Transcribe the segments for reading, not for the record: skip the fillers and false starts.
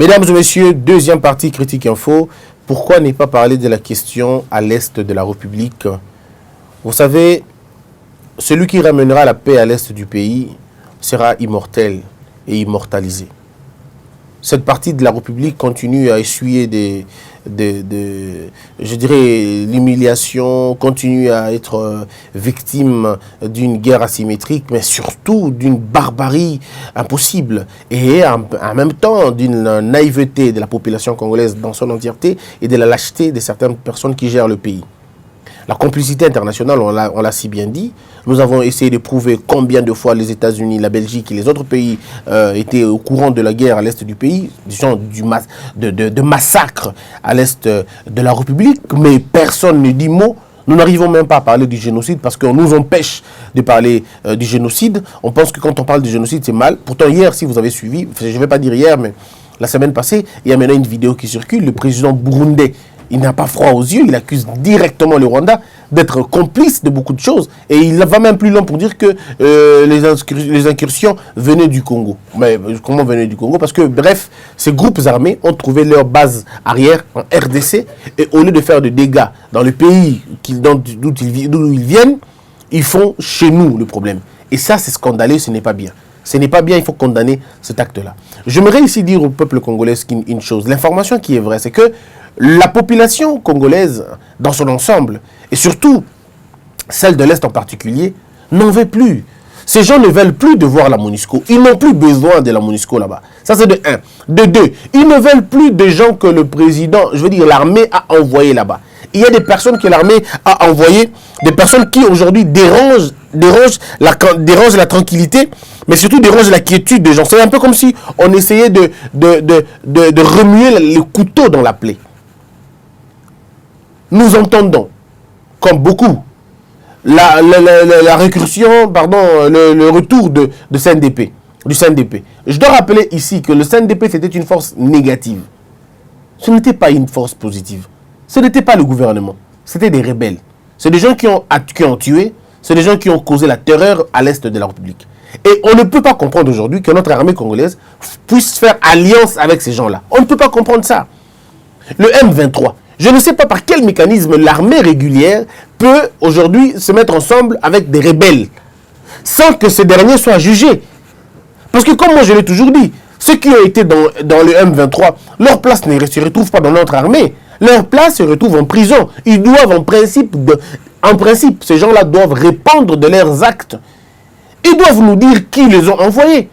Mesdames et messieurs, deuxième partie Critique Info. Pourquoi ne pas parler de la question à l'est de la République? Vous savez, celui qui ramènera la paix à l'est du pays sera immortel et immortalisé. Cette partie de la République continue à essuyer je dirais, l'humiliation, continue à être victime d'une guerre asymétrique, mais surtout d'une barbarie impossible. Et en même temps, d'une naïveté de la population congolaise dans son entièreté et de la lâcheté de certaines personnes qui gèrent le pays. La complicité internationale, on l'a si bien dit. Nous avons essayé de prouver combien de fois les États-Unis, la Belgique et les autres pays étaient au courant de la guerre à l'est du pays, de massacres à l'est de la République, mais personne ne dit mot. Nous n'arrivons même pas à parler du génocide parce qu'on nous empêche de parler du génocide. On pense que quand on parle du génocide, c'est mal. Pourtant, hier, si vous avez suivi, je ne vais pas dire hier, mais la semaine passée, il y a maintenant une vidéo qui circule. Le président burundais, il n'a pas froid aux yeux, il accuse directement le Rwanda d'être complice de beaucoup de choses. Et il va même plus loin pour dire que les incursions venaient du Congo. Mais comment venaient du Congo? Parce que, bref, ces groupes armés ont trouvé leur base arrière en RDC. Et au lieu de faire des dégâts dans le pays d'où ils viennent, ils font chez nous le problème. Et ça, c'est scandaleux, ce n'est pas bien. Ce n'est pas bien, il faut condamner cet acte-là. J'aimerais ici dire au peuple congolais une chose. L'information qui est vraie, c'est que la population congolaise, dans son ensemble, et surtout celle de l'Est en particulier, n'en veut plus. Ces gens ne veulent plus de voir la MONUSCO. Ils n'ont plus besoin de la MONUSCO là-bas. Ça, c'est de un. De deux, ils ne veulent plus de gens que le président, je veux dire l'armée, a envoyés là-bas. Il y a des personnes que l'armée a envoyées, des personnes qui aujourd'hui dérangent la tranquillité, mais surtout dérangent la quiétude des gens. C'est un peu comme si on essayait de remuer le couteau dans la plaie. Nous entendons, comme beaucoup, la récursion, le retour du CNDP. Je dois rappeler ici que le CNDP, c'était une force négative. Ce n'était pas une force positive. Ce n'était pas le gouvernement. C'était des rebelles. C'est des gens qui ont tué. C'est des gens qui ont causé la terreur à l'est de la République. Et on ne peut pas comprendre aujourd'hui que notre armée congolaise puisse faire alliance avec ces gens-là. On ne peut pas comprendre ça. Le M23. Je ne sais pas par quel mécanisme l'armée régulière peut aujourd'hui se mettre ensemble avec des rebelles sans que ces derniers soient jugés. Parce que comme moi je l'ai toujours dit, ceux qui ont été dans le M23, leur place ne se retrouve pas dans notre armée. Leur place se retrouve en prison. Ils doivent en principe, ces gens-là doivent répondre de leurs actes. Ils doivent nous dire qui les ont envoyés.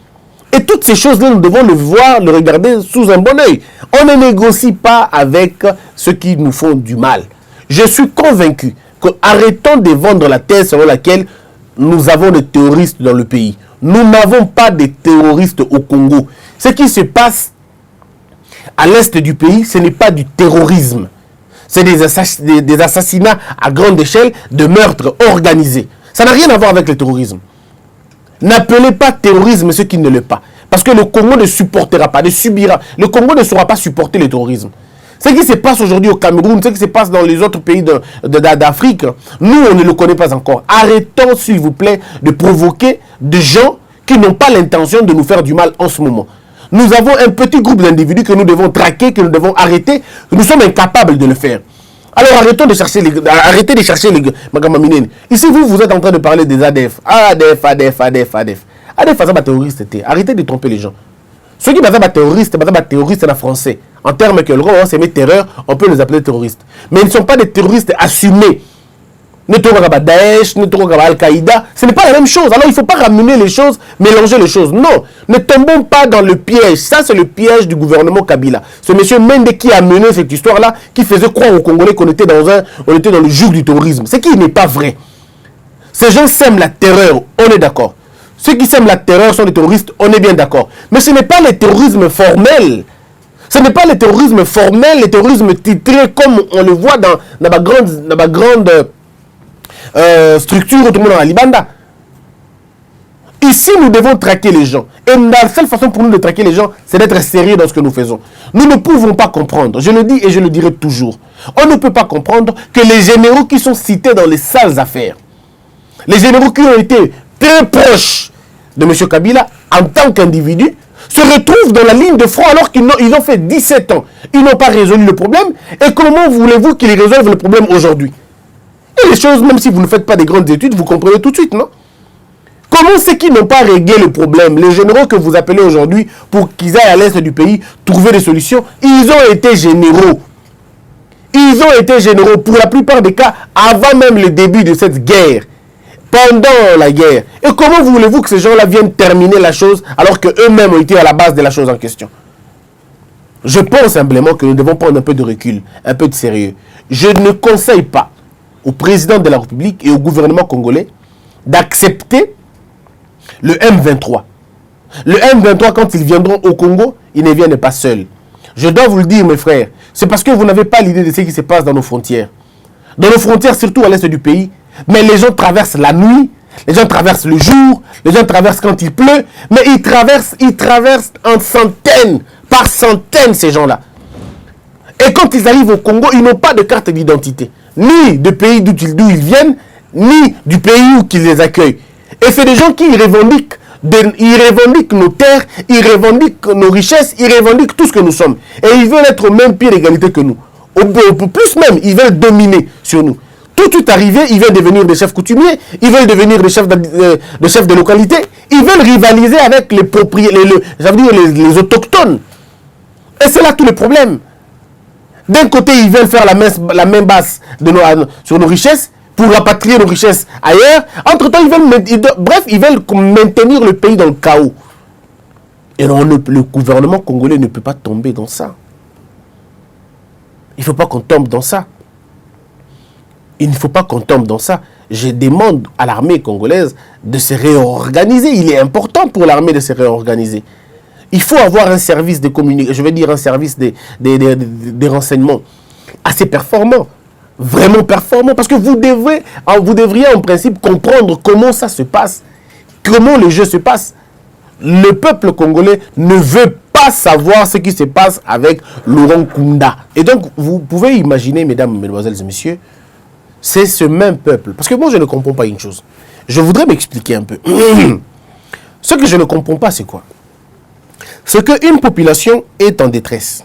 Et toutes ces choses-là, nous devons le voir, le regarder sous un bon œil. On ne négocie pas avec ceux qui nous font du mal. Je suis convaincu que arrêtons de vendre la thèse selon laquelle nous avons des terroristes dans le pays. Nous n'avons pas de terroristes au Congo. Ce qui se passe à l'est du pays, ce n'est pas du terrorisme. C'est des assassinats à grande échelle, de meurtres organisés. Ça n'a rien à voir avec le terrorisme. N'appelez pas terrorisme ceux qui ne le pas. Parce que le Congo ne supportera pas, ne subira. Le Congo ne saura pas supporter le terrorisme. Ce qui se passe aujourd'hui au Cameroun, ce qui se passe dans les autres pays d'Afrique, nous, on ne le connaît pas encore. Arrêtons, s'il vous plaît, de provoquer des gens qui n'ont pas l'intention de nous faire du mal en ce moment. Nous avons un petit groupe d'individus que nous devons traquer, que nous devons arrêter. Nous sommes incapables de le faire. Alors arrêtez de chercher les Magaminene. Ici, vous êtes en train de parler des ADF. ADF, c'est pas terroriste. Arrêtez de tromper les gens. Ceux qui ne sont pas terroristes, en français. En termes que le roi s'est mis terreur, on peut les appeler terroristes. Mais ils ne sont pas des terroristes assumés. Ne pas Daesh, ne pas Al-Qaïda. Ce n'est pas la même chose. Alors il ne faut pas ramener les choses, mélanger les choses. Non, ne tombons pas dans le piège. Ça, c'est le piège du gouvernement Kabila. Ce monsieur Mende qui a mené cette histoire-là, qui faisait croire aux Congolais qu'on était dans le joug du terrorisme. Ce qui n'est pas vrai. Ces gens sèment la terreur, on est d'accord. Ceux qui sèment la terreur sont des terroristes, on est bien d'accord. Mais ce n'est pas le terrorisme formel. Ce n'est pas le terrorisme formel, le terrorisme titré comme on le voit dans la grande structure autrement dans la Libanda. Ici, nous devons traquer les gens. Et la seule façon pour nous de traquer les gens, c'est d'être sérieux dans ce que nous faisons. Nous ne pouvons pas comprendre, je le dis et je le dirai toujours, on ne peut pas comprendre que les généraux qui sont cités dans les sales affaires, les généraux qui ont été très proches de M. Kabila, en tant qu'individu, se retrouvent dans la ligne de front alors qu'ils ont fait 17 ans. Ils n'ont pas résolu le problème. Et comment voulez-vous qu'ils résolvent le problème aujourd'hui? Et les choses, même si vous ne faites pas des grandes études, vous comprenez tout de suite, non? Comment ceux qui n'ont pas réglé le problème, les généraux que vous appelez aujourd'hui pour qu'ils aillent à l'est du pays trouver des solutions, ils ont été généraux. Ils ont été généraux pour la plupart des cas avant même le début de cette guerre, pendant la guerre. Et comment voulez-vous que ces gens-là viennent terminer la chose alors qu'eux-mêmes ont été à la base de la chose en question? Je pense simplement que nous devons prendre un peu de recul, un peu de sérieux. Je ne conseille pas au président de la République et au gouvernement congolais d'accepter le M23. Le M23, quand ils viendront au Congo, ils ne viennent pas seuls. Je dois vous le dire, mes frères, c'est parce que vous n'avez pas l'idée de ce qui se passe dans nos frontières. Dans nos frontières, surtout à l'est du pays, mais les gens traversent la nuit, les gens traversent le jour, les gens traversent quand il pleut, mais ils traversent en centaines, par centaines, ces gens-là. Et quand ils arrivent au Congo, ils n'ont pas de carte d'identité, ni du pays d'où ils viennent, ni du pays où ils les accueillent. Et c'est des gens qui revendiquent, ils revendiquent nos terres, ils revendiquent nos richesses, ils revendiquent tout ce que nous sommes. Et ils veulent être au même pied d'égalité que nous. Au plus même, ils veulent dominer sur nous. Tout est arrivé, ils veulent devenir des chefs coutumiers, ils veulent devenir des chefs de localité, ils veulent rivaliser avec les propriétaires, ça veut dire les autochtones. Et c'est là tout le problème. D'un côté, ils veulent faire la main basse sur nos richesses, pour rapatrier nos richesses ailleurs. Entre-temps, ils veulent maintenir le pays dans le chaos. Et non, le gouvernement congolais ne peut pas tomber dans ça. Il ne faut pas qu'on tombe dans ça. Il ne faut pas qu'on tombe dans ça. Je demande à l'armée congolaise de se réorganiser. Il est important pour l'armée de se réorganiser. Il faut avoir un service de communication, je veux dire un service des renseignements assez performant. Vraiment performant, parce que vous devriez en principe comprendre comment ça se passe, comment le jeu se passe. Le peuple congolais ne veut pas savoir ce qui se passe avec Laurent Kunda. Et donc, vous pouvez imaginer, mesdames, mesdemoiselles et messieurs, c'est ce même peuple. Parce que moi, je ne comprends pas une chose. Je voudrais m'expliquer un peu. Ce que je ne comprends pas, c'est quoi? C'est qu'une population est en détresse.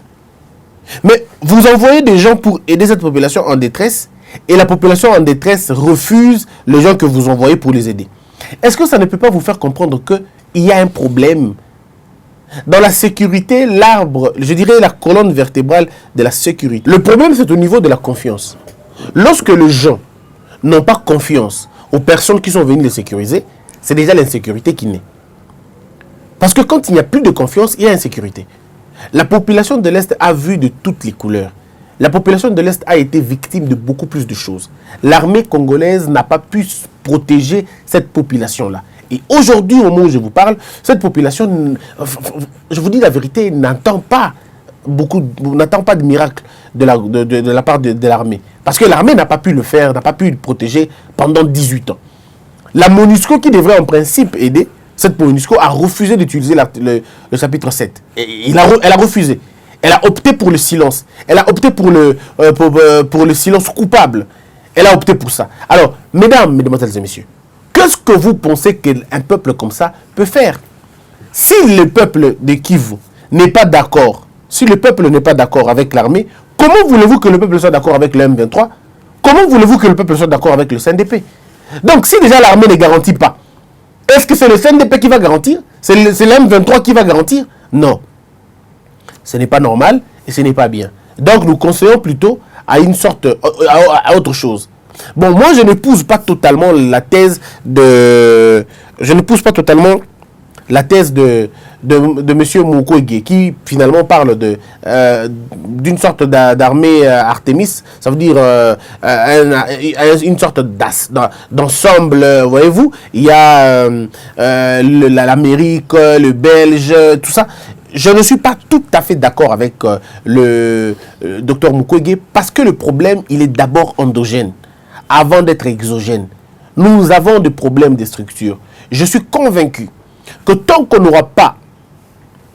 Mais vous envoyez des gens pour aider cette population en détresse et la population en détresse refuse les gens que vous envoyez pour les aider. Est-ce que ça ne peut pas vous faire comprendre qu'il y a un problème? Dans la sécurité, l'arbre, je dirais la colonne vertébrale de la sécurité. Le problème, c'est au niveau de la confiance. Lorsque les gens n'ont pas confiance aux personnes qui sont venues les sécuriser, c'est déjà l'insécurité qui naît. Parce que quand il n'y a plus de confiance, il y a insécurité. La population de l'Est a vu de toutes les couleurs. La population de l'Est a été victime de beaucoup plus de choses. L'armée congolaise n'a pas pu protéger cette population-là. Et aujourd'hui, au moment où je vous parle, cette population, je vous dis la vérité, n'attend pas de miracle de la part de l'armée. Parce que l'armée n'a pas pu le faire, n'a pas pu le protéger pendant 18 ans. La MONUSCO, qui devrait en principe aider, cette MONUSCO a refusé d'utiliser le chapitre 7. Elle a refusé. Elle a opté pour le silence. Elle a opté pour le silence coupable. Elle a opté pour ça. Alors, mesdames, mesdemoiselles et messieurs, qu'est-ce que vous pensez qu'un peuple comme ça peut faire? Si le peuple de Kivu n'est pas d'accord, si le peuple n'est pas d'accord avec l'armée, comment voulez-vous que le peuple soit d'accord avec le M23? Comment voulez-vous que le peuple soit d'accord avec le CNDP? Donc, si déjà l'armée ne garantit pas, est-ce que c'est le CNDP qui va garantir? C'est le M23 qui va garantir? Non. Ce n'est pas normal et ce n'est pas bien. Donc nous conseillons plutôt à une sorte, à autre chose. Bon, moi je n'épouse pas totalement la thèse de... Je n'épouse pas totalement la thèse de M. Mukwege, qui finalement parle d'une sorte d'armée Artémis, ça veut dire une sorte d'ensemble, voyez-vous, il y a l'Amérique, le Belge, tout ça. Je ne suis pas tout à fait d'accord avec le docteur Mukwege, parce que le problème, il est d'abord endogène, avant d'être exogène. Nous avons des problèmes de structure. Je suis convaincu que tant qu'on n'aura pas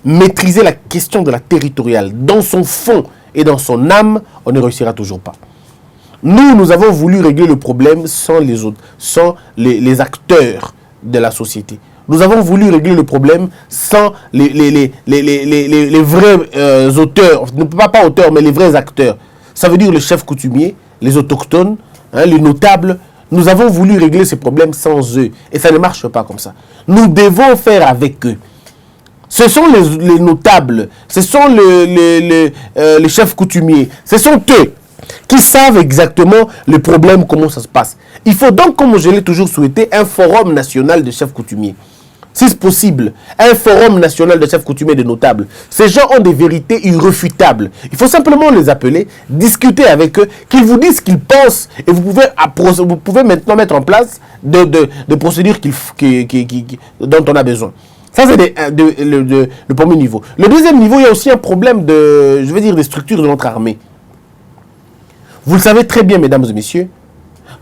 maîtrisé la question de la territoriale dans son fond et dans son âme, on ne réussira toujours pas. Nous avons voulu régler le problème sans les autres, sans les acteurs de la société. Nous avons voulu régler le problème sans les vrais auteurs, pas auteurs, mais les vrais acteurs. Ça veut dire le chef coutumier, les autochtones, hein, les notables. Nous avons voulu régler ces problèmes sans eux. Et ça ne marche pas comme ça. Nous devons faire avec eux. Ce sont les notables, ce sont les chefs coutumiers, ce sont eux qui savent exactement le problème, comment ça se passe. Il faut donc, comme je l'ai toujours souhaité, un forum national de chefs coutumiers. Si c'est possible, un forum national de chefs coutumiers et de notables. Ces gens ont des vérités irréfutables. Il faut simplement les appeler, discuter avec eux, qu'ils vous disent ce qu'ils pensent. Et vous pouvez maintenant mettre en place de procédures dont on a besoin. Ça, c'est le premier niveau. Le deuxième niveau, il y a aussi un problème des structures de notre armée. Vous le savez très bien, mesdames et messieurs,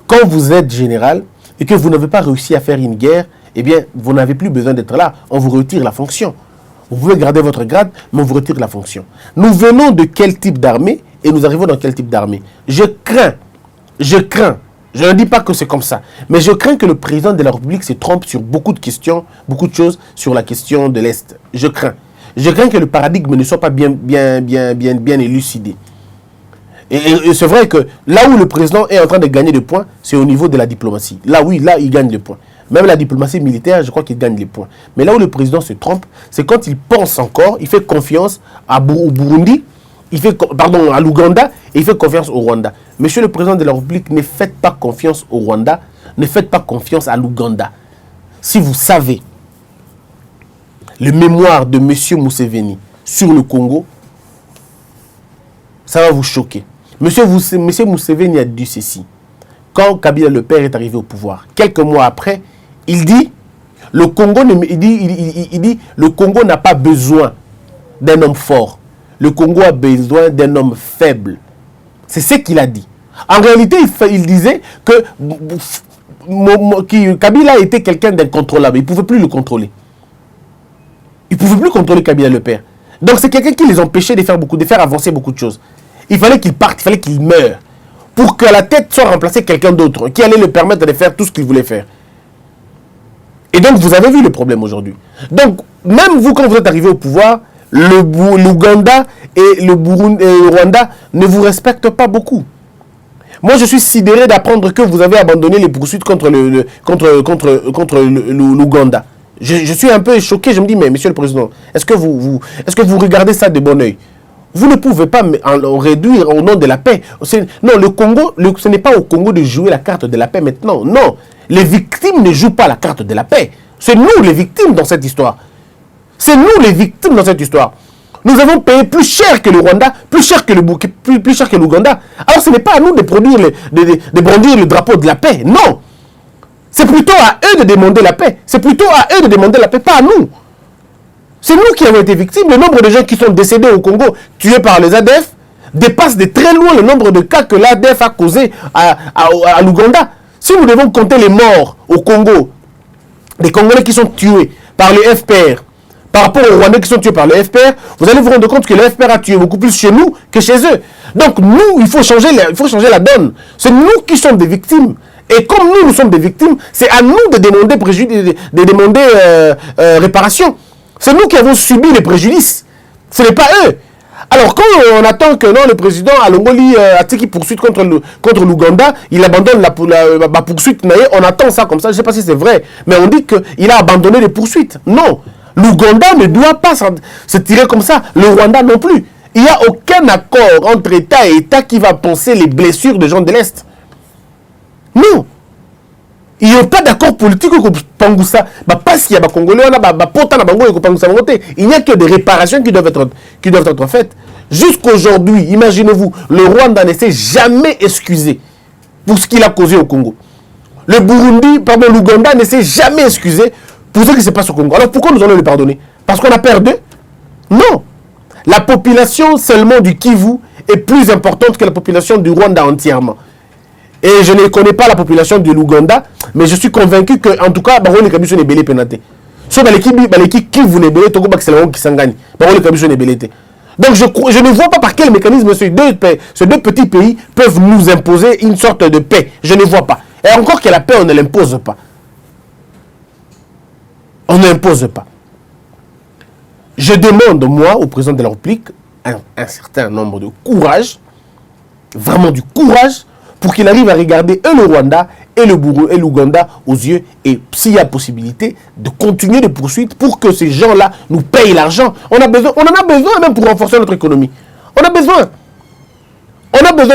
quand vous êtes général et que vous n'avez pas réussi à faire une guerre, eh bien, vous n'avez plus besoin d'être là. On vous retire la fonction. Vous pouvez garder votre grade, mais on vous retire la fonction. Nous venons de quel type d'armée et nous arrivons dans quel type d'armée? Je crains, je ne dis pas que c'est comme ça, mais je crains que le président de la République se trompe sur beaucoup de questions, beaucoup de choses sur la question de l'Est. Je crains. Je crains que le paradigme ne soit pas bien élucidé. Et c'est vrai que là où le président est en train de gagner des points, c'est au niveau de la diplomatie. Là, oui, là, il gagne des points. Même la diplomatie militaire, je crois qu'il gagne les points. Mais là où le président se trompe, c'est quand il pense encore, il fait confiance au Burundi, à l'Ouganda, et il fait confiance au Rwanda. Monsieur le président de la République, ne faites pas confiance au Rwanda, ne faites pas confiance à l'Ouganda. Si vous savez le mémoire de monsieur Museveni sur le Congo, ça va vous choquer. Monsieur Museveni a dit ceci. Quand Kabila le père est arrivé au pouvoir, quelques mois après, il dit le Congo n'a pas besoin d'un homme fort. Le Congo a besoin d'un homme faible. C'est ce qu'il a dit. En réalité, il disait que Kabila était quelqu'un d'incontrôlable. Il ne pouvait plus le contrôler. Il ne pouvait plus contrôler Kabila le père. Donc c'est quelqu'un qui les empêchait de faire avancer beaucoup de choses. Il fallait qu'il parte, il fallait qu'il meure. Pour que la tête soit remplacée quelqu'un d'autre, qui allait le permettre de faire tout ce qu'il voulait faire. Et donc, vous avez vu le problème aujourd'hui. Donc, même vous, quand vous êtes arrivé au pouvoir, l'Ouganda et le Burundi et le Rwanda ne vous respectent pas beaucoup. Moi, je suis sidéré d'apprendre que vous avez abandonné les poursuites contre l'Ouganda. Je suis un peu choqué, je me dis, mais monsieur le président, est-ce que vous regardez ça de bon oeil? Vous ne pouvez pas réduire au nom de la paix. Non, le Congo, ce n'est pas au Congo de jouer la carte de la paix maintenant. Non, les victimes ne jouent pas la carte de la paix. C'est nous les victimes dans cette histoire. C'est nous les victimes dans cette histoire. Nous avons payé plus cher que le Rwanda, plus cher que l'Ouganda. Alors ce n'est pas à nous de brandir le drapeau de la paix. Non. C'est plutôt à eux de demander la paix. C'est plutôt à eux de demander la paix, pas à nous. C'est nous qui avons été victimes. Le nombre de gens qui sont décédés au Congo, tués par les ADF, dépasse de très loin le nombre de cas que l'ADF a causé à l'Ouganda. Si nous devons compter les morts au Congo, les Congolais qui sont tués par les FPR, par rapport aux Rwandais qui sont tués par le FPR, vous allez vous rendre compte que le FPR a tué beaucoup plus chez nous que chez eux. Donc nous, il faut changer la donne. C'est nous qui sommes des victimes. Et comme nous sommes des victimes, c'est à nous de demander réparation. C'est nous qui avons subi les préjudices. Ce n'est pas eux. Alors quand on attend que non, le président Alongoli Atiki poursuite contre l'Ouganda, il abandonne la poursuite, on attend ça comme ça, je ne sais pas si c'est vrai, mais on dit qu'il a abandonné les poursuites. Non, l'Ouganda ne doit pas se tirer comme ça, le Rwanda non plus. Il n'y a aucun accord entre État et État qui va penser les blessures des gens de l'Est. Non. Il n'y a pas d'accord politique au Pangoussa. Parce qu'il y a des Congolais, il n'y a que des réparations qui doivent être faites. Jusqu'aujourd'hui, imaginez-vous, le Rwanda ne s'est jamais excusé pour ce qu'il a causé au Congo. L'Ouganda ne s'est jamais excusé pour ce qui se passe au Congo. Alors pourquoi nous allons le pardonner? Parce qu'on a perdu? Non. La population seulement du Kivu est plus importante que la population du Rwanda entièrement. Et je ne connais pas la population de l'Ouganda, mais je suis convaincu que, en tout cas, les Kamisho n'est belé pénaté. Sur l'équipe qui voulait belé, Togo Baxelon qui s'engage. Les Kamisho n'est belé. Donc je ne vois pas par quel mécanisme ces deux petits pays peuvent nous imposer une sorte de paix. Je ne vois pas. Et encore que la paix, on ne l'impose pas. On n'impose pas. Je demande, moi, au président de la République, un certain nombre de courage, vraiment du courage, pour qu'il arrive à regarder et le Rwanda et le Burundi et l'Ouganda aux yeux, et s'il y a possibilité de continuer les poursuites pour que ces gens-là nous payent l'argent. On en a besoin même pour renforcer notre économie. On a besoin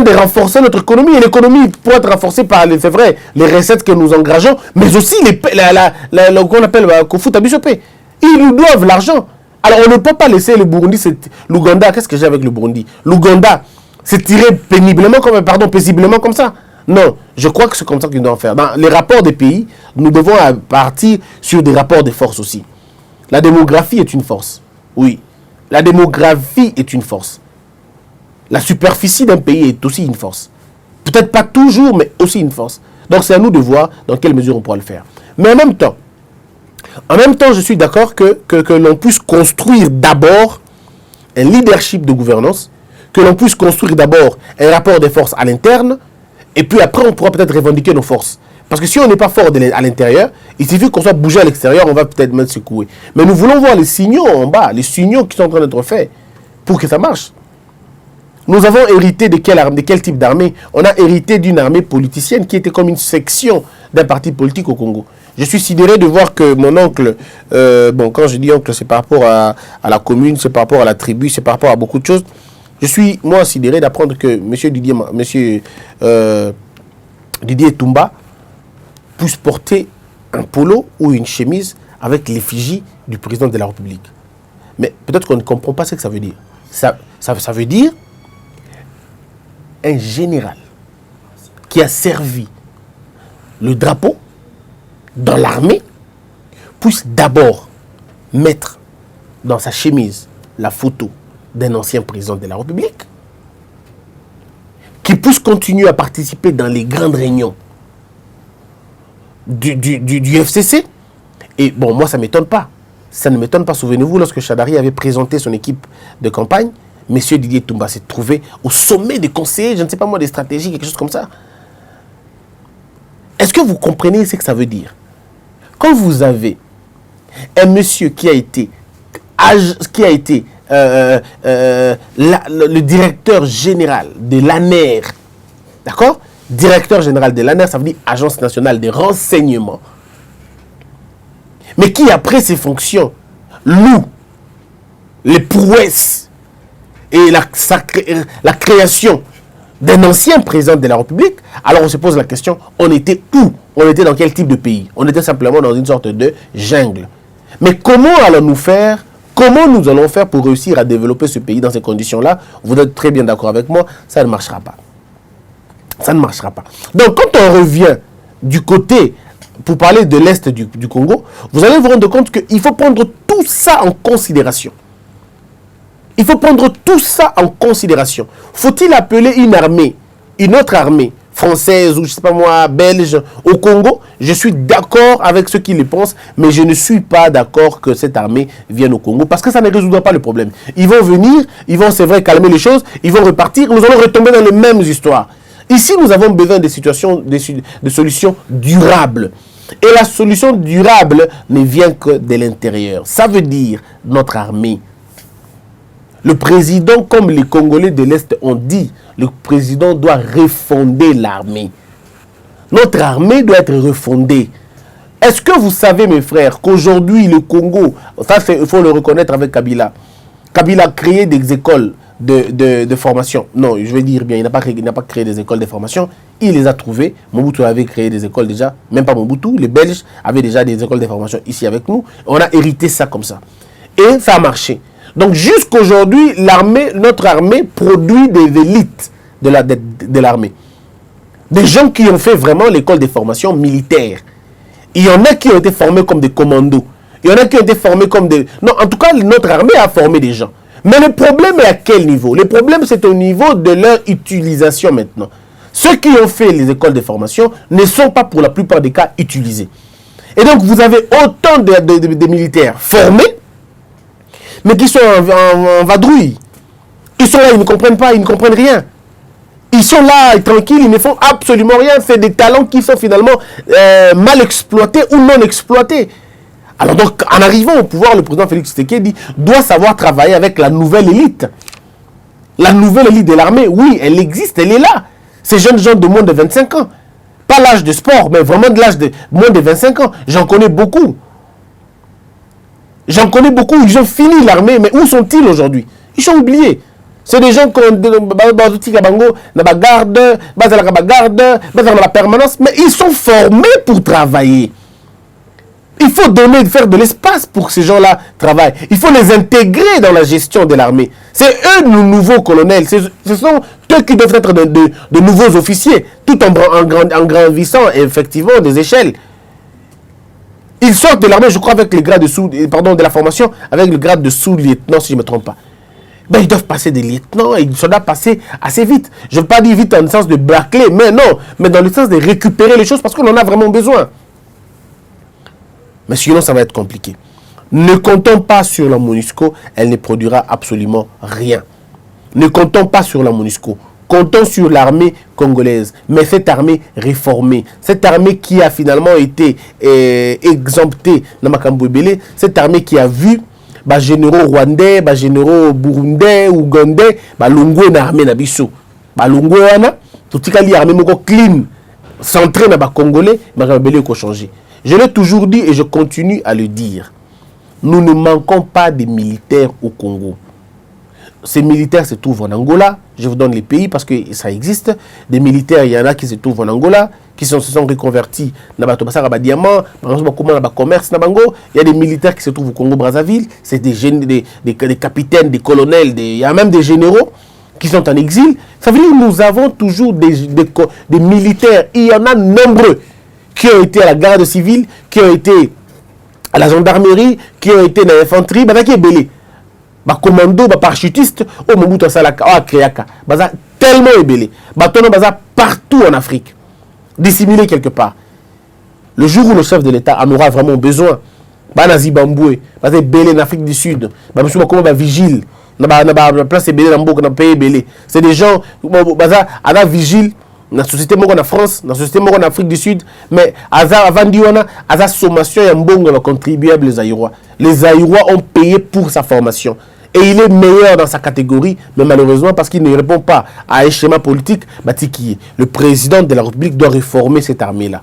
de renforcer notre économie, et l'économie peut être renforcée par, c'est vrai, les recettes que nous engageons, mais aussi qu'on appelle Kofuta Bishopé. Ils nous doivent l'argent. Alors on ne peut pas laisser le Burundi, l'Ouganda, qu'est-ce que j'ai avec le Burundi? L'Ouganda, c'est tiré paisiblement comme ça. Non, je crois que c'est comme ça qu'ils doivent faire. Dans les rapports des pays, nous devons partir sur des rapports de force aussi. La démographie est une force. Oui, la démographie est une force. La superficie d'un pays est aussi une force. Peut-être pas toujours, mais aussi une force. Donc c'est à nous de voir dans quelle mesure on pourra le faire. Mais en même temps, je suis d'accord que l'on puisse construire d'abord un leadership de gouvernance, que l'on puisse construire d'abord un rapport de force à l'interne, et puis après on pourra peut-être revendiquer nos forces. Parce que si on n'est pas fort à l'intérieur, il suffit qu'on soit bougé à l'extérieur, on va peut-être même secouer. Mais nous voulons voir les signaux en bas, les signaux qui sont en train d'être faits pour que ça marche. Nous avons hérité de quel type d'armée? On a hérité d'une armée politicienne qui était comme une section d'un parti politique au Congo. Je suis sidéré de voir que mon oncle, quand je dis oncle, c'est par rapport à la commune, c'est par rapport à la tribu, c'est par rapport à beaucoup de choses. Je suis, moi, sidéré d'apprendre que Didier Toumba puisse porter un polo ou une chemise avec l'effigie du président de la République. Mais peut-être qu'on ne comprend pas ce que ça veut dire. Ça veut dire un général qui a servi le drapeau dans l'armée puisse d'abord mettre dans sa chemise la photo d'un ancien président de la République, qui puisse continuer à participer dans les grandes réunions du FCC. Et bon, moi, ça ne m'étonne pas. Ça ne m'étonne pas. Souvenez-vous, lorsque Chadari avait présenté son équipe de campagne, M. Didier Toumba s'est trouvé au sommet des conseillers, je ne sais pas moi, des stratégies, quelque chose comme ça. Est-ce que vous comprenez ce que ça veut dire? Quand vous avez un monsieur qui a été le directeur général de l'ANER, d'accord? Directeur général de l'ANER, ça veut dire Agence nationale des renseignements, mais qui, après ses fonctions, loue les prouesses et la création d'un ancien président de la République. Alors on se pose la question, on était où? On était dans quel type de pays? On était simplement dans une sorte de jungle. Mais comment allons-nous faire? Comment nous allons faire pour réussir à développer ce pays dans ces conditions-là? Vous êtes très bien d'accord avec moi, ça ne marchera pas. Ça ne marchera pas. Donc quand on revient du côté, pour parler de l'Est du Congo, vous allez vous rendre compte qu'il faut prendre tout ça en considération. Il faut prendre tout ça en considération. Faut-il appeler une armée, une autre armée, française ou je ne sais pas moi, belge, au Congo? Je suis d'accord avec ceux qui le pensent, mais je ne suis pas d'accord que cette armée vienne au Congo, parce que ça ne résoudra pas le problème. Ils vont venir, ils vont, c'est vrai, calmer les choses, ils vont repartir, nous allons retomber dans les mêmes histoires. Ici, nous avons besoin de solutions durables. Et la solution durable ne vient que de l'intérieur. Ça veut dire notre armée. Le président, comme les Congolais de l'Est ont dit, le président doit refonder l'armée. Notre armée doit être refondée. Est-ce que vous savez, mes frères, qu'aujourd'hui, le Congo, ça il faut le reconnaître avec Kabila, Kabila a créé des écoles de formation. Non, je vais dire bien, il n'a pas créé des écoles de formation, il les a trouvées. Mobutu avait créé des écoles déjà, même pas Mobutu, les Belges avaient déjà des écoles de formation ici avec nous. On a hérité ça comme ça. Et ça a marché. Donc jusqu'aujourd'hui, notre armée produit des élites de l'armée. Des gens qui ont fait vraiment l'école de formation militaire. Il y en a qui ont été formés comme des commandos. Il y en a qui ont été formés comme des... Non, en tout cas, notre armée a formé des gens. Mais le problème est à quel niveau? Le problème, c'est au niveau de leur utilisation maintenant. Ceux qui ont fait les écoles de formation ne sont pas pour la plupart des cas utilisés. Et donc, vous avez autant de militaires formés, mais qui sont en vadrouille. Ils sont là, ils ne comprennent pas, ils ne comprennent rien. Ils sont là, tranquilles, ils ne font absolument rien. C'est des talents qui sont finalement mal exploités ou non exploités. Alors donc, en arrivant au pouvoir, le président Félix Tshisekedi doit savoir travailler avec la nouvelle élite. La nouvelle élite de l'armée, oui, elle existe, elle est là. Ces jeunes gens de moins de 25 ans. Pas l'âge de sport, mais vraiment de l'âge de moins de 25 ans. J'en connais beaucoup. J'en connais beaucoup. Ils ont fini l'armée, mais où sont-ils aujourd'hui? Ils sont oubliés. C'est des gens qui ont la garde, la permanence, mais ils sont formés pour travailler. Il faut faire de l'espace pour que ces gens-là travaillent. Il faut les intégrer dans la gestion de l'armée. C'est eux, nos nouveaux colonels. Ce sont eux qui doivent être de nouveaux officiers, tout en gravissant effectivement des échelles. Ils sortent de l'armée, je crois, avec le grade de la formation, avec le grade de sous-lieutenant, si je ne me trompe pas. Ben, ils doivent passer des lieutenants et ils doivent passer assez vite. Je ne veux pas dire vite dans le sens de bâcler, mais non, mais dans le sens de récupérer les choses parce qu'on en a vraiment besoin. Mais sinon, ça va être compliqué. Ne comptons pas sur la MONUSCO, elle ne produira absolument rien. Ne comptons pas sur la MONUSCO. Comptons sur l'armée congolaise, mais cette armée réformée, cette armée qui a finalement été exemptée dans Makambo Ebele, cette armée qui a vu les généraux rwandais, les généraux burundais, ougandais, l'ongwe na armée na biso. L'ongwe wana, tout ce armée moko clean, centré dans les Congolais, Makambo Ebele ko changer. Je l'ai toujours dit et je continue à le dire. Nous ne manquons pas de militaires au Congo. Ces militaires se trouvent en Angola. Je vous donne les pays parce que ça existe. Des militaires, il y en a qui se trouvent en Angola, qui se sont reconvertis dans le diamant, par exemple, dans le commerce. Il y a des militaires qui se trouvent au Congo-Brazzaville. C'est des capitaines, des colonels, il y a même des généraux qui sont en exil. Ça veut dire que nous avons toujours des militaires. Il y en a nombreux qui ont été à la garde civile, qui ont été à la gendarmerie, qui ont été dans l'infanterie, qui est belé. Commando, parachutiste, au Mobutu Salaka, à Kriaka. Tellement ébélé. Partout en Afrique. Dissimulé quelque part. Le jour où le chef de l'État en aura vraiment besoin, Zimbabwe, belé en Afrique du Sud, vigile, place ébélé dans le pays. C'est des gens, à la vigile, dans la société en France, dans la société en Afrique du Sud, mais avant d'y avoir sommation, il y a contribuable les Aïrois. Les Aïrois ont payé pour sa formation. Et il est meilleur dans sa catégorie, mais malheureusement, parce qu'il ne répond pas à un schéma politique, le président de la République doit réformer cette armée-là.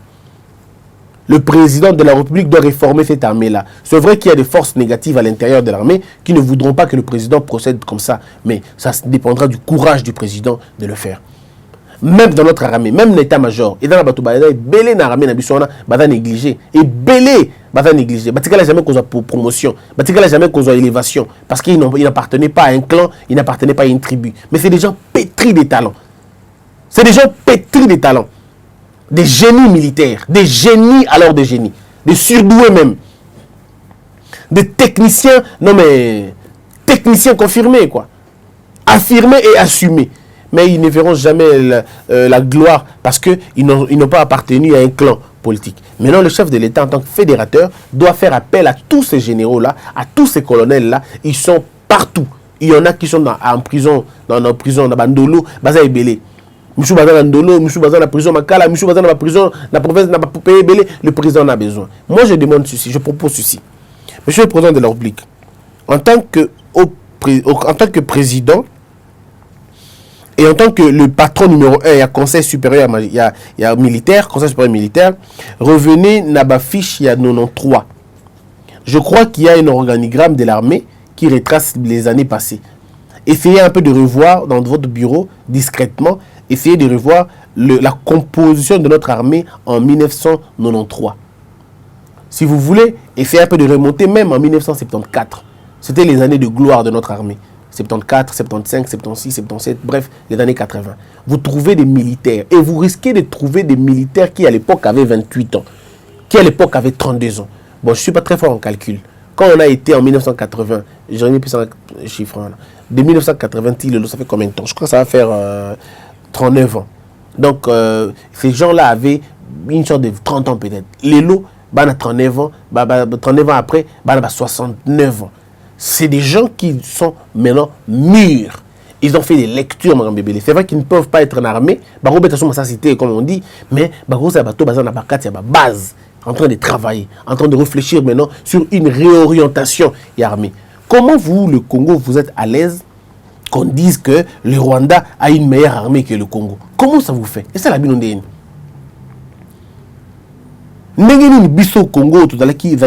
Le président de la République doit réformer cette armée-là. C'est vrai qu'il y a des forces négatives à l'intérieur de l'armée qui ne voudront pas que le président procède comme ça, mais ça dépendra du courage du président de le faire. Même dans notre armée, même l'état-major, et dans la Batouba, belé dans l'armée, n'a négligé. Et belé, négligé. Batikala jamais cause pour promotion. Batikala jamais cause élévation. Parce qu'il n'appartenait pas à un clan, il n'appartenait pas à une tribu. Mais c'est des gens pétris de talents. C'est des gens pétris de talents. Des génies militaires. Des génies alors des génies. Des surdoués même. Des techniciens, non mais, techniciens confirmés quoi. Affirmés et assumés. Mais ils ne verront jamais la gloire parce qu'ils n'ont pas appartenu à un clan politique. Maintenant, le chef de l'État, en tant que fédérateur, doit faire appel à tous ces généraux-là, à tous ces colonels-là. Ils sont partout. Il y en a qui sont en prison, dans nos prisons, dans Bandolo, Baza Ebele. Moussou Baza Bandolo, Moussou Baza dans la prison Makala, Moussou Baza dans la prison, dans la province, dans la pays Ebele, le président en a besoin. Moi, je demande ceci, je propose ceci. Monsieur le président de la République, en tant que président, et en tant que le patron numéro 1, il y a conseil supérieur, il y a militaire, conseil supérieur militaire, revenez dans ma fiche, il y a 93. Je crois qu'il y a un organigramme de l'armée qui retrace les années passées. Essayez un peu de revoir dans votre bureau, discrètement, essayez de revoir la composition de notre armée en 1993. Si vous voulez, essayez un peu de remonter même en 1974. C'était les années de gloire de notre armée. 74, 75, 76, 77, bref, les années 80. Vous trouvez des militaires et vous risquez de trouver des militaires qui à l'époque avaient 28 ans, qui à l'époque avaient 32 ans. Bon, je ne suis pas très fort en calcul. Quand on a été en 1980, j'aurais mis plus un chiffre, là. De 1980, ça fait combien de temps? Je crois que ça va faire 39 ans. Donc, ces gens-là avaient une sorte de 30 ans peut-être. Les lots, à 39 ans, 39 ans après, à 69 ans. C'est des gens qui sont maintenant mûrs. Ils ont fait des lectures, c'est vrai qu'ils ne peuvent pas être en armée. Comme on dit, mais c'est une base en train de travailler, en train de réfléchir maintenant sur une réorientation armée. Comment vous, le Congo, vous êtes à l'aise qu'on dise que le Rwanda a une meilleure armée que le Congo? Comment ça vous fait? Et ça, la binondéenne. N'engeni biso Congo, tout à qui,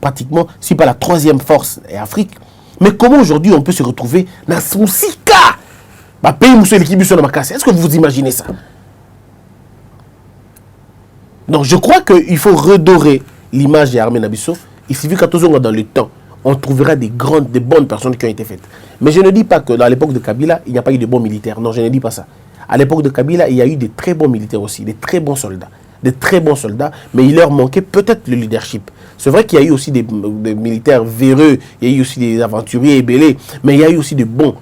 pratiquement, si pas la troisième force en Afrique. Mais comment aujourd'hui on peut se retrouver dans ce cas? Est-ce que vous imaginez ça? Donc je crois qu'il faut redorer l'image des armées Nabiso. Il suffit qu'à tous dans le temps, on trouvera des bonnes personnes qui ont été faites. Mais je ne dis pas que dans l'époque de Kabila, il n'y a pas eu de bons militaires. Non, je ne dis pas ça. À l'époque de Kabila, il y a eu de très bons militaires aussi, des très bons soldats. Mais il leur manquait peut-être le leadership. C'est vrai qu'il y a eu aussi des militaires véreux, il y a eu aussi des aventuriers ébélés, mais il y a eu aussi des bons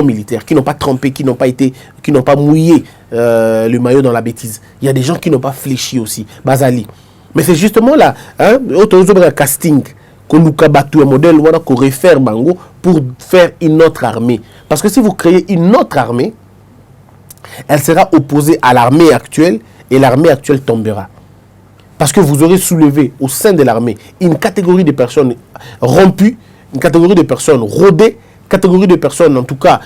militaires qui n'ont pas trempé, qui n'ont pas mouillé le maillot dans la bêtise. Il y a des gens qui n'ont pas fléchi aussi. Bazali. Mais c'est justement là, un casting qu'on nous un modèle qu'on réfère Bango pour faire une autre armée. Parce que si vous créez une autre armée, elle sera opposée à l'armée actuelle et l'armée actuelle tombera. Parce que vous aurez soulevé au sein de l'armée une catégorie de personnes rompues, une catégorie de personnes rodées, catégorie de personnes en tout cas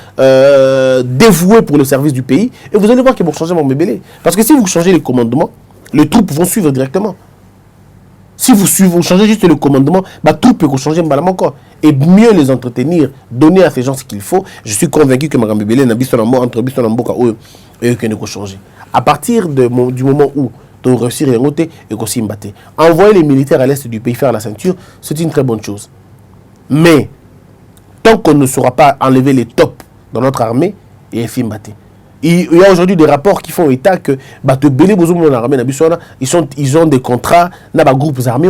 dévouées pour le service du pays. Et vous allez voir qu'ils vont changer mon bébé. Parce que si vous changez les commandements, les troupes vont suivre directement. Si vous changez juste le commandement, les troupes vont changer encore. Et mieux les entretenir, donner à ces gens ce qu'il faut. Je suis convaincu que Mme Bébélé n'a pas entre Bisonamboka et que nous changer. À partir du moment où on réussir à monter et qu'on s'y battre. Envoyer les militaires à l'est du pays faire la ceinture, c'est une très bonne chose. Mais tant qu'on ne saura pas enlever les tops dans notre armée, et film battre. Il y a aujourd'hui des rapports qui font état que ils ont des contrats dans les groupes armés.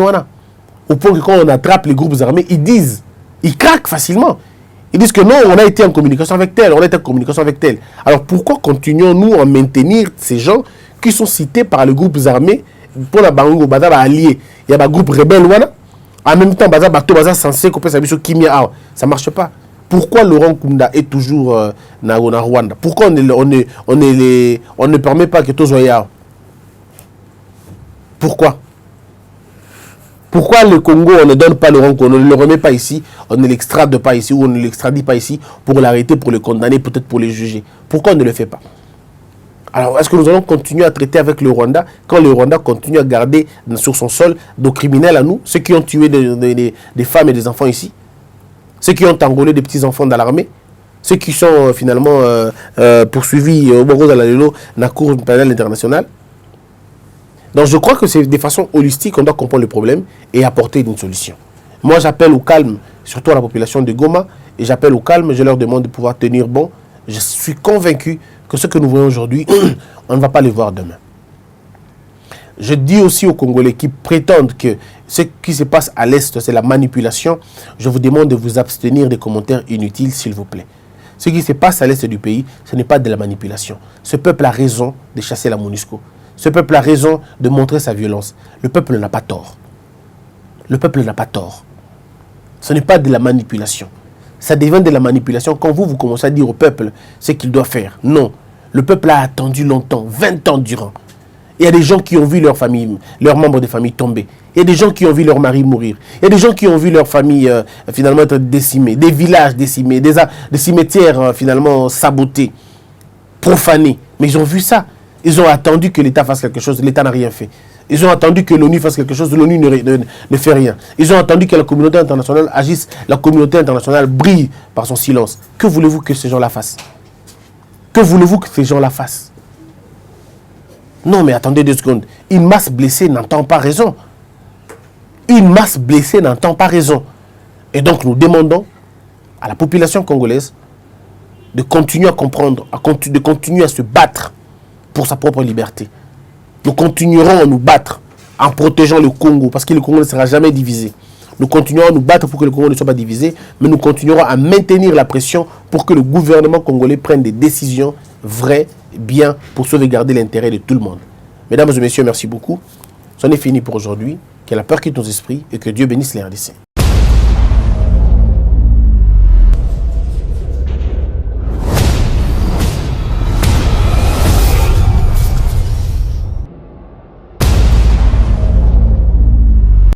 Au point que quand on attrape les groupes armés, ils craquent facilement. Ils disent que non, on a été en communication avec tel, Alors pourquoi continuons-nous à maintenir ces gens qui sont cités par les groupes armés pour la Bango, allié? Il y a des groupes rebelles, en même temps, censé couper sa mission Kimia. Ça ne marche pas. Pourquoi Laurent Kunda est toujours na Rwanda? Pourquoi on ne permet pas que tous soient? Pourquoi? Pourquoi le Congo, on ne donne pas Laurent Kunda, on ne le remet pas ici, on ne l'extrade pas ici, ou on ne l'extradite pas ici pour l'arrêter, pour le condamner, peut-être pour le juger? Pourquoi on ne le fait pas? Alors, est-ce que nous allons continuer à traiter avec le Rwanda quand le Rwanda continue à garder sur son sol nos criminels à nous, ceux qui ont tué des femmes et des enfants ici, ceux qui ont engolé des petits-enfants dans l'armée, ceux qui sont finalement poursuivis au Bogo de la Cour pénale internationale? Donc je crois que c'est de façon holistique qu'on doit comprendre le problème et apporter une solution. Moi j'appelle au calme, surtout à la population de Goma, et j'appelle au calme, je leur demande de pouvoir tenir bon. Je suis convaincu que ce que nous voyons aujourd'hui, on ne va pas le voir demain. Je dis aussi aux Congolais qui prétendent que ce qui se passe à l'Est, c'est la manipulation. Je vous demande de vous abstenir des commentaires inutiles, s'il vous plaît. Ce qui se passe à l'Est du pays, ce n'est pas de la manipulation. Ce peuple a raison de chasser la MONUSCO. Ce peuple a raison de montrer sa violence. Le peuple n'a pas tort. Le peuple n'a pas tort. Ce n'est pas de la manipulation. Ça devient de la manipulation quand vous commencez à dire au peuple ce qu'il doit faire. Non. Le peuple a attendu longtemps, 20 ans durant. Il y a des gens qui ont vu leur famille, leurs membres de famille tomber. Il y a des gens qui ont vu leur mari mourir. Il y a des gens qui ont vu leur famille finalement être décimée. Des villages décimés, des cimetières finalement sabotés, profanés. Mais ils ont vu ça. Ils ont attendu que l'État fasse quelque chose. L'État n'a rien fait. Ils ont attendu que l'ONU fasse quelque chose. L'ONU ne fait rien. Ils ont attendu que la communauté internationale agisse. La communauté internationale brille par son silence. Que voulez-vous que ces gens-là fassent? Que voulez-vous que ces gens-là fassent? Non, mais attendez 2 secondes. Une masse blessée n'entend pas raison. Une masse blessée n'entend pas raison. Et donc, nous demandons à la population congolaise de continuer à comprendre, de continuer à se battre pour sa propre liberté. Nous continuerons à nous battre en protégeant le Congo, parce que le Congo ne sera jamais divisé. Nous continuerons à nous battre pour que le Congo ne soit pas divisé, mais nous continuerons à maintenir la pression pour que le gouvernement congolais prenne des décisions vraies, bien, pour sauvegarder l'intérêt de tout le monde. Mesdames et messieurs, merci beaucoup. C'en est fini pour aujourd'hui. Que la peur quitte nos esprits et que Dieu bénisse les RDC.